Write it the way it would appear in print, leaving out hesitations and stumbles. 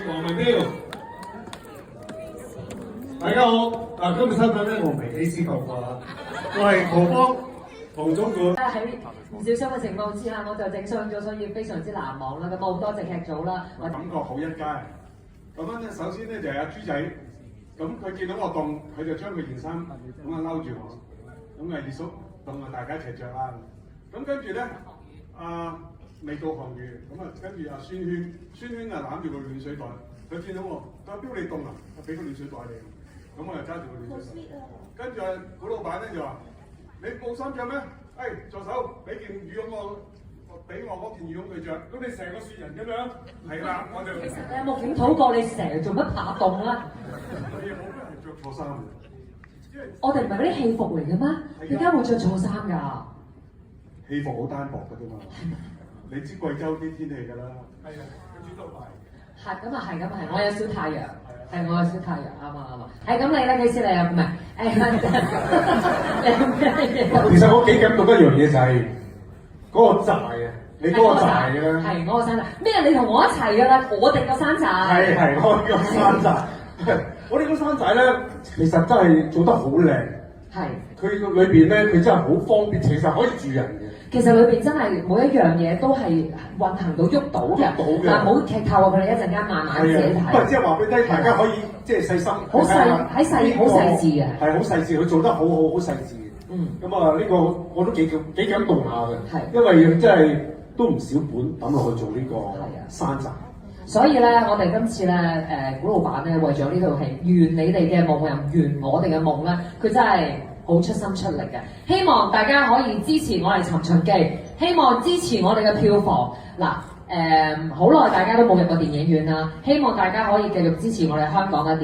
黃文彪。大家好，今日身份咧，我唔係 AC 球啊，我係葡邦黃總管。喺唔小心嘅情況之下，我就整傷咗，所以非常之難忘啦。咁好多謝劇組啦，我感覺好一家。咁樣咧，首先咧就係阿豬仔，咁佢見到我凍，佢就將佢件衫咁啊嬲住我，咁啊熱叔凍啊，大家一齊着啦。咁跟住咧，未到行餘，咁啊跟住阿孫圈啊攬住個暖水袋，佢見到我，佢話：標你凍啊，我俾個暖水袋你。咁我就揸住個暖水袋。跟住古老闆咧就話：你冇衫着咩？助手俾件羽絨我。俾我嗰件羽絨佢着，咁你成個雪人咁樣，係啦，我就。其實你有冇檢討過你成日做乜怕凍啦？係啊，冇咩係着錯衫嘅。我哋唔係嗰啲戲服嚟嘅咩？點解會着錯衫㗎？戲服好單薄嘅啫嘛，你知貴州啲天氣㗎啦。係啊，佢煮到快。係咁啊，係咁啊，係。我有小太陽，係我有小太陽，啱啊。係咁你咧幾時嚟啊？唔係，其實我幾感動一樣嘢就係。嗰個寨啊，你嗰個寨啊，係我個山寨咩？你同我一齊㗎啦，我哋個山寨。係我個山寨，我哋個山寨咧，其實真係做得好靚。係。佢裏邊咧，佢真係好方便，其實可以住人嘅。其實裏邊真係每一樣嘢都係運行到喐到嘅。嗱，冇劇透啊！佢哋一陣間慢慢自己睇。唔係，即係話俾你聽，大家可以即係細心。好細喺細好細緻嘅。係好細緻，佢做得好細緻。咁啊，呢個我都幾感動下嘅，因為真係都唔少本抌落去做呢個山寨。所以咧，我哋今次咧，古老闆咧為咗呢套戲圓你哋嘅夢又圓我哋嘅夢咧，佢真係好出心出力嘅。希望大家可以支持我哋《尋秦記》，希望支持我哋嘅票房。嗱，好耐大家都冇入過電影院啦，希望大家可以繼續支持我哋香港嘅電影。